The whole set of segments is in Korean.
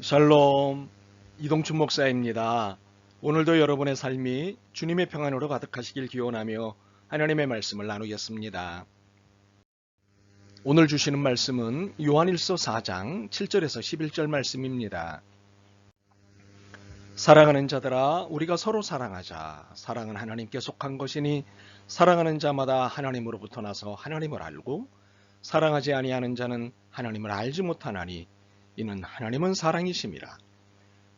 샬롬, 이동춘 목사입니다. 오늘도 여러분의 삶이 주님의 평안으로 가득하시길 기원하며 하나님의 말씀을 나누겠습니다. 오늘 주시는 말씀은 요한일서 4장 7절에서 11절 말씀입니다. 사랑하는 자들아, 우리가 서로 사랑하자. 사랑은 하나님께 속한 것이니 사랑하는 자마다 하나님으로부터 나서 하나님을 알고 사랑하지 아니하는 자는 하나님을 알지 못하나니 이는 하나님은 사랑이심이라.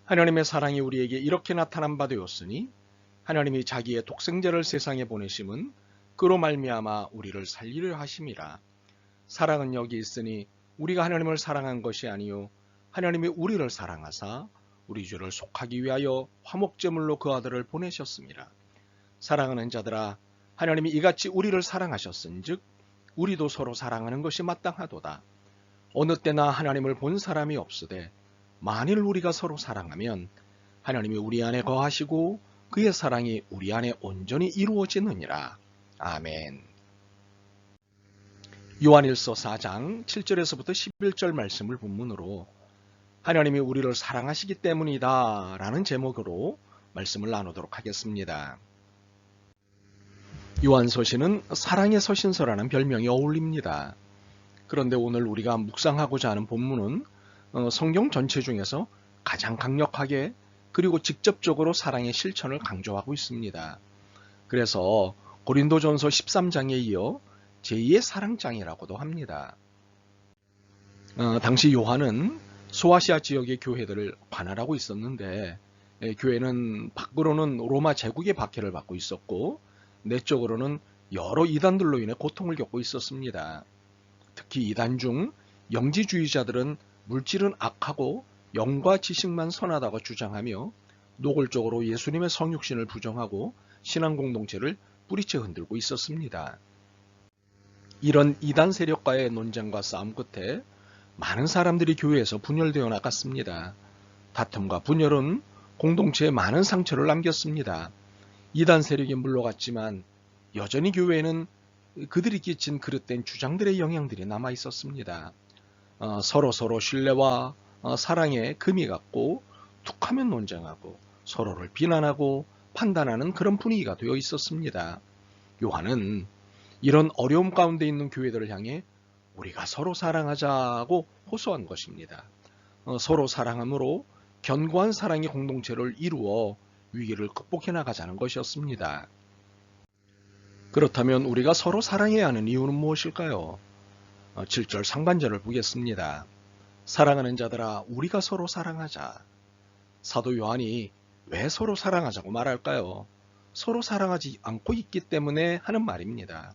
하나님의 사랑이 우리에게 이렇게 나타난 바 되었으니 하나님이 자기의 독생자를 세상에 보내심은 그로 말미암아 우리를 살리려 하심이라. 사랑은 여기 있으니 우리가 하나님을 사랑한 것이 아니요 하나님이 우리를 사랑하사 우리 주를 속하기 위하여 화목제물로 그 아들을 보내셨습니다. 사랑하는 자들아, 하나님이 이같이 우리를 사랑하셨은즉 우리도 서로 사랑하는 것이 마땅하도다. 어느 때나 하나님을 본 사람이 없으되 만일 우리가 서로 사랑하면 하나님이 우리 안에 거하시고 그의 사랑이 우리 안에 온전히 이루어지느니라. 아멘. 요한일서 4장 7절에서부터 11절 말씀을 본문으로 하나님이 우리를 사랑하시기 때문이다 라는 제목으로 말씀을 나누도록 하겠습니다. 요한서신은 사랑의 서신서라는 별명이 어울립니다. 그런데 오늘 우리가 묵상하고자 하는 본문은 성경 전체 중에서 가장 강력하게 그리고 직접적으로 사랑의 실천을 강조하고 있습니다. 그래서 고린도전서 13장에 이어 제2의 사랑장이라고도 합니다. 당시 요한은 소아시아 지역의 교회들을 관할하고 있었는데 교회는 밖으로는 로마 제국의 박해를 받고 있었고 내적으로는 여러 이단들로 인해 고통을 겪고 있었습니다. 특히 이단 중 영지주의자들은 물질은 악하고 영과 지식만 선하다고 주장하며 노골적으로 예수님의 성육신을 부정하고 신앙 공동체를 뿌리채 흔들고 있었습니다. 이런 이단 세력과의 논쟁과 싸움 끝에 많은 사람들이 교회에서 분열되어 나갔습니다. 다툼과 분열은 공동체에 많은 상처를 남겼습니다. 이단 세력이 물러갔지만 여전히 교회에는 그들이 끼친 그릇된 주장들의 영향들이 남아 있었습니다. 서로 신뢰와 사랑에 금이 갔고 툭하면 논쟁하고 서로를 비난하고 판단하는 그런 분위기가 되어 있었습니다. 요한은 이런 어려움 가운데 있는 교회들을 향해 우리가 서로 사랑하자고 호소한 것입니다. 서로 사랑함으로 견고한 사랑의 공동체를 이루어 위기를 극복해 나가자는 것이었습니다. 그렇다면 우리가 서로 사랑해야 하는 이유는 무엇일까요? 7절 상반절을 보겠습니다. 사랑하는 자들아, 우리가 서로 사랑하자. 사도 요한이 왜 서로 사랑하자고 말할까요? 서로 사랑하지 않고 있기 때문에 하는 말입니다.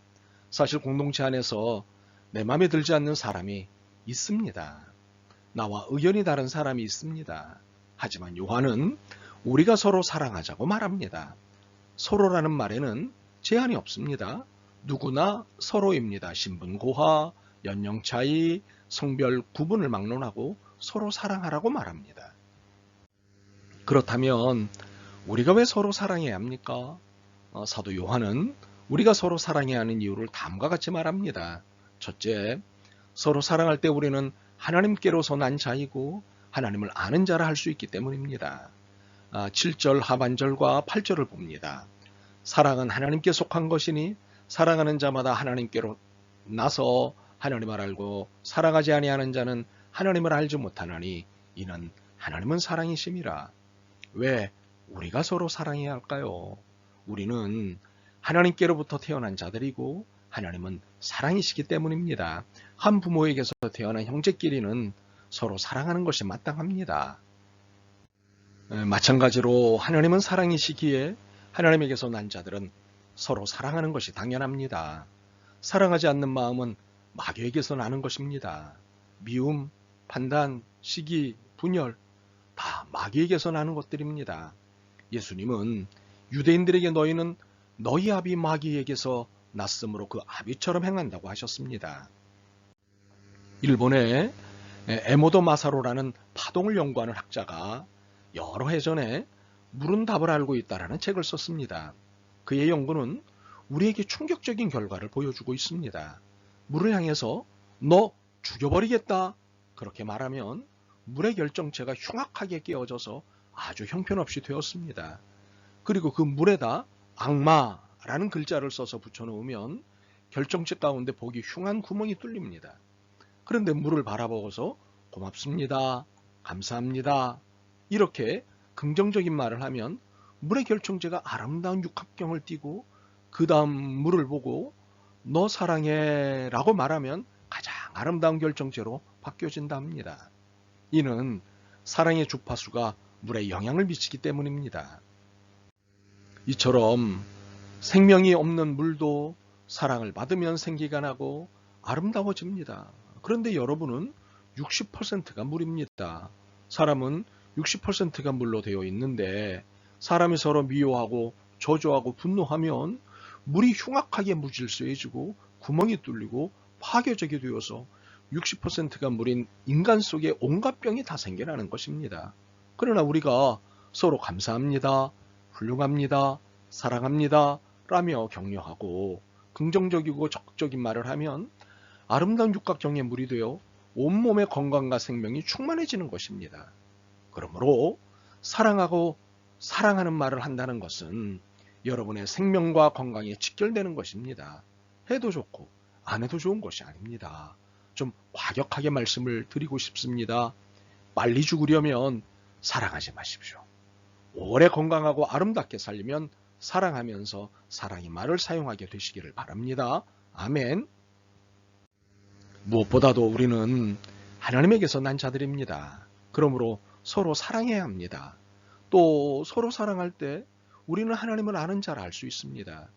사실 공동체 안에서 내 마음에 들지 않는 사람이 있습니다. 나와 의견이 다른 사람이 있습니다. 하지만 요한은 우리가 서로 사랑하자고 말합니다. 서로라는 말에는 제한이 없습니다. 누구나 서로입니다. 신분 고하, 연령 차이, 성별 구분을 막론하고 서로 사랑하라고 말합니다. 그렇다면 우리가 왜 서로 사랑해야 합니까? 사도 요한은 우리가 서로 사랑해야 하는 이유를 다음과 같이 말합니다. 첫째, 서로 사랑할 때 우리는 하나님께로서 난 자이고 하나님을 아는 자라 할 수 있기 때문입니다. 7절 하반절과 8절을 봅니다. 사랑은 하나님께 속한 것이니 사랑하는 자마다 하나님께로 나서 하나님을 알고 사랑하지 아니하는 자는 하나님을 알지 못하나니 이는 하나님은 사랑이심이라. 왜 우리가 서로 사랑해야 할까요? 우리는 하나님께로부터 태어난 자들이고 하나님은 사랑이시기 때문입니다. 한 부모에게서 태어난 형제끼리는 서로 사랑하는 것이 마땅합니다. 마찬가지로 하나님은 사랑이시기에 하나님에게서 난 자들은 서로 사랑하는 것이 당연합니다. 사랑하지 않는 마음은 마귀에게서 나는 것입니다. 미움, 판단, 시기, 분열 다 마귀에게서 나는 것들입니다. 예수님은 유대인들에게 너희는 너희 아비 마귀에게서 났으므로 그 아비처럼 행한다고 하셨습니다. 일본의 에모도 마사로라는 파동을 연구하는 학자가 여러 해 전에 물은 답을 알고 있다라는 책을 썼습니다. 그의 연구는 우리에게 충격적인 결과를 보여주고 있습니다. 물을 향해서 너 죽여버리겠다 그렇게 말하면 물의 결정체가 흉악하게 깨어져서 아주 형편없이 되었습니다. 그리고 그 물에다 악마라는 글자를 써서 붙여놓으면 결정체 가운데 보기 흉한 구멍이 뚫립니다. 그런데 물을 바라보고서 고맙습니다, 감사합니다 이렇게 긍정적인 말을 하면 물의 결정체가 아름다운 육합경을 띠고 그 다음 물을 보고 너 사랑해 라고 말하면 가장 아름다운 결정체로 바뀌어진다 합니다. 이는 사랑의 주파수가 물에 영향을 미치기 때문입니다. 이처럼 생명이 없는 물도 사랑을 받으면 생기가 나고 아름다워집니다. 그런데 여러분은 60%가 물입니다. 사람은 60%가 물로 되어 있는데 사람이 서로 미워하고 저주하고 분노하면 물이 흉악하게 무질서해지고 구멍이 뚫리고 파괴적이 되어서 60%가 물인 인간 속에 온갖 병이 다 생겨나는 것입니다. 그러나 우리가 서로 감사합니다, 훌륭합니다, 사랑합니다 라며 격려하고 긍정적이고 적극적인 말을 하면 아름다운 육각형의 물이 되어 온몸의 건강과 생명이 충만해지는 것입니다. 그러므로 사랑하고 사랑하는 말을 한다는 것은 여러분의 생명과 건강에 직결되는 것입니다. 해도 좋고 안 해도 좋은 것이 아닙니다. 좀 과격하게 말씀을 드리고 싶습니다. 빨리 죽으려면 사랑하지 마십시오. 오래 건강하고 아름답게 살려면 사랑하면서 사랑의 말을 사용하게 되시기를 바랍니다. 아멘. 무엇보다도 우리는 하나님에게서 난 자들입니다. 그러므로 서로 사랑해야 합니다. 또 서로 사랑할 때 우리는 하나님을 아는 자를 알 수 있습니다.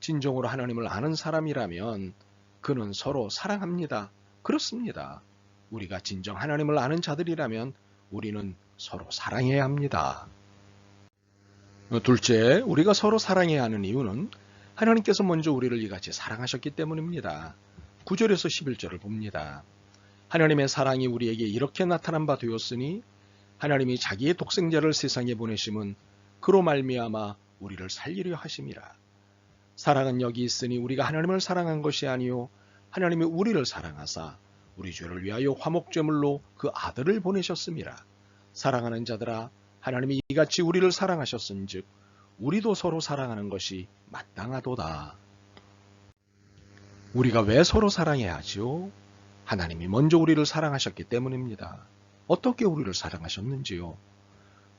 진정으로 하나님을 아는 사람이라면 그는 서로 사랑합니다. 그렇습니다. 우리가 진정 하나님을 아는 자들이라면 우리는 서로 사랑해야 합니다. 둘째, 우리가 서로 사랑해야 하는 이유는 하나님께서 먼저 우리를 이같이 사랑하셨기 때문입니다. 9절에서 11절을 봅니다. 하나님의 사랑이 우리에게 이렇게 나타난 바 되었으니 하나님이 자기의 독생자를 세상에 보내심은 그로 말미암아 우리를 살리려 하심이라. 사랑은 여기 있으니 우리가 하나님을 사랑한 것이 아니요 하나님이 우리를 사랑하사 우리 죄를 위하여 화목제물로 그 아들을 보내셨음이라. 사랑하는 자들아, 하나님이 이같이 우리를 사랑하셨은즉 우리도 서로 사랑하는 것이 마땅하도다. 우리가 왜 서로 사랑해야 하지요? 하나님이 먼저 우리를 사랑하셨기 때문입니다. 어떻게 우리를 사랑하셨는지요?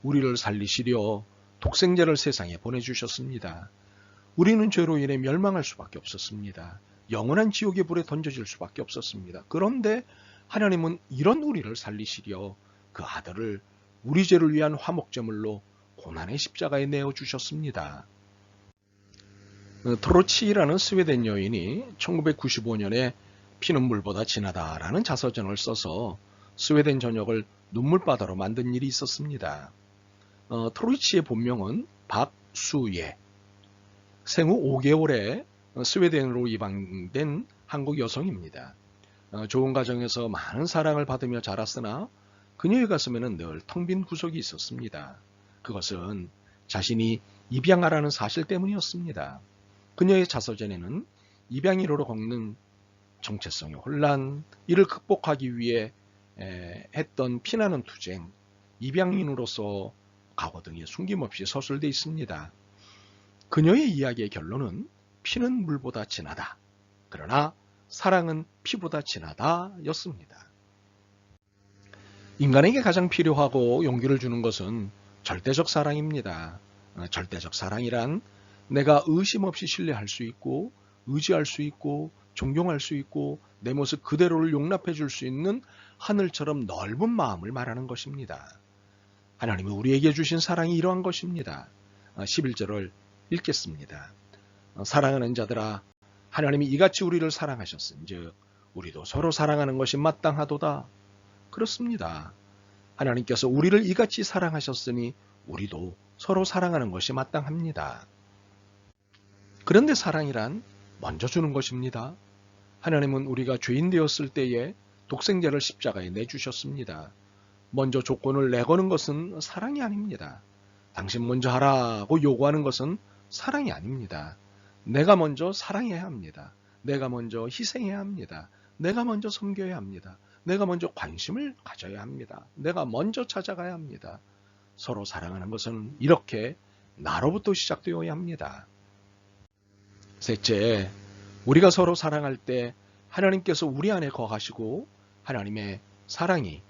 우리를 살리시려 독생자를 세상에 보내주셨습니다. 우리는 죄로 인해 멸망할 수밖에 없었습니다. 영원한 지옥의 불에 던져질 수밖에 없었습니다. 그런데 하나님은 이런 우리를 살리시려 그 아들을 우리 죄를 위한 화목제물로 고난의 십자가에 내어주셨습니다. 트로치라는 스웨덴 여인이 1995년에 피는 물보다 진하다라는 자서전을 써서 스웨덴 전역을 눈물바다로 만든 일이 있었습니다. 트로치의 본명은 박수예, 생후 5개월에 스웨덴으로 이방된 한국 여성입니다. 좋은 가정에서 많은 사랑을 받으며 자랐으나 그녀의 가슴에는 늘 텅 빈 구석이 있었습니다. 그것은 자신이 입양아라는 사실 때문이었습니다. 그녀의 자서전에는 입양이로로 겪는 정체성의 혼란, 이를 극복하기 위해 했던 피나는 투쟁, 입양인으로서 과거 등이 숨김없이 서술되어 있습니다. 그녀의 이야기의 결론은 피는 물보다 진하다. 그러나 사랑은 피보다 진하다 였습니다. 인간에게 가장 필요하고 용기를 주는 것은 절대적 사랑입니다. 절대적 사랑이란 내가 의심 없이 신뢰할 수 있고 의지할 수 있고 존경할 수 있고 내 모습 그대로를 용납해 줄 수 있는 하늘처럼 넓은 마음을 말하는 것입니다. 하나님이 우리에게 주신 사랑이 이러한 것입니다. 11절을 읽겠습니다. 사랑하는 자들아, 하나님이 이같이 우리를 사랑하셨은즉 우리도 서로 사랑하는 것이 마땅하도다. 그렇습니다. 하나님께서 우리를 이같이 사랑하셨으니 우리도 서로 사랑하는 것이 마땅합니다. 그런데 사랑이란 먼저 주는 것입니다. 하나님은 우리가 죄인 되었을 때에 독생자를 십자가에 내주셨습니다. 먼저 조건을 내거는 것은 사랑이 아닙니다. 당신 먼저 하라고 요구하는 것은 사랑이 아닙니다. 내가 먼저 사랑해야 합니다. 내가 먼저 희생해야 합니다. 내가 먼저 섬겨야 합니다. 내가 먼저 관심을 가져야 합니다. 내가 먼저 찾아가야 합니다. 서로 사랑하는 것은 이렇게 나로부터 시작되어야 합니다. 셋째, 우리가 서로 사랑할 때 하나님께서 우리 안에 거하시고 하나님의 사랑이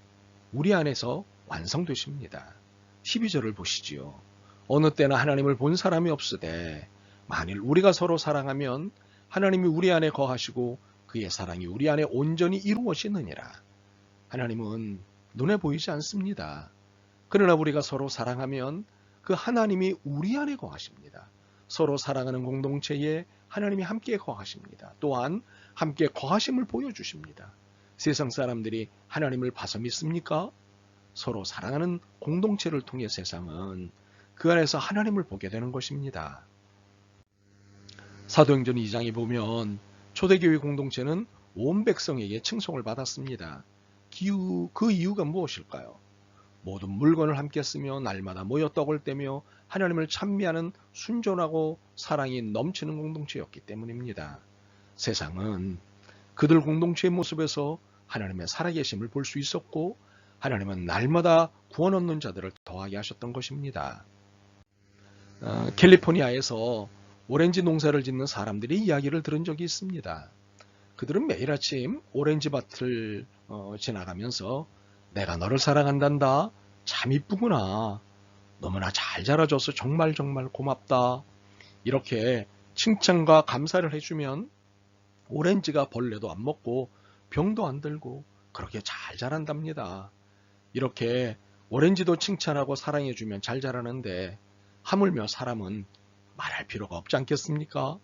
우리 안에서 완성되십니다. 12절을 보시지요. 어느 때나 하나님을 본 사람이 없으되 만일 우리가 서로 사랑하면 하나님이 우리 안에 거하시고 그의 사랑이 우리 안에 온전히 이루어지느니라. 하나님은 눈에 보이지 않습니다. 그러나 우리가 서로 사랑하면 그 하나님이 우리 안에 거하십니다. 서로 사랑하는 공동체에 하나님이 함께 거하십니다. 또한 함께 거하심을 보여주십니다. 세상 사람들이 하나님을 봐서 믿습니까? 서로 사랑하는 공동체를 통해 세상은 그 안에서 하나님을 보게 되는 것입니다. 사도행전 2장에 보면 초대교회 공동체는 온 백성에게 칭송을 받았습니다. 그 이유가 무엇일까요? 모든 물건을 함께 쓰며 날마다 모여 떡을 떼며 하나님을 찬미하는 순전하고 사랑이 넘치는 공동체였기 때문입니다. 세상은 그들 공동체의 모습에서 하나님의 살아계심을 볼 수 있었고 하나님은 날마다 구원 얻는 자들을 더하게 하셨던 것입니다. 캘리포니아에서 오렌지 농사를 짓는 사람들이 이야기를 들은 적이 있습니다. 그들은 매일 아침 오렌지 밭을 지나가면서 내가 너를 사랑한단다. 참 이쁘구나. 너무나 잘 자라줘서 정말 고맙다. 이렇게 칭찬과 감사를 해주면 오렌지가 벌레도 안 먹고 병도 안 들고 그렇게 잘 자란답니다. 이렇게 오렌지도 칭찬하고 사랑해주면 잘 자라는데 하물며 사람은 말할 필요가 없지 않겠습니까?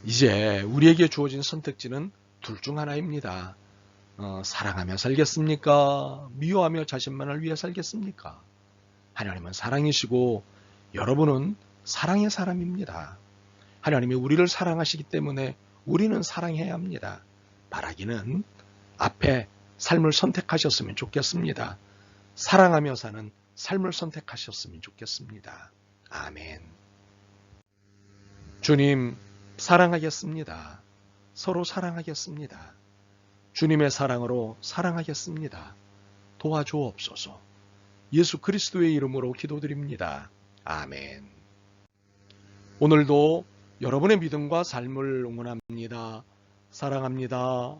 이제 우리에게 주어진 선택지는 둘 중 하나입니다. 사랑하며 살겠습니까? 미워하며 자신만을 위해 살겠습니까? 하나님은 사랑이시고 여러분은 사랑의 사람입니다. 하나님이 우리를 사랑하시기 때문에 우리는 사랑해야 합니다. 말하기는 앞에 삶을 선택하셨으면 좋겠습니다. 사랑하며 사는 삶을 선택하셨으면 좋겠습니다. 아멘. 주님, 사랑하겠습니다. 서로 사랑하겠습니다. 주님의 사랑으로 사랑하겠습니다. 도와주옵소서. 예수 그리스도의 이름으로 기도드립니다. 아멘. 오늘도 여러분의 믿음과 삶을 응원합니다. 사랑합니다.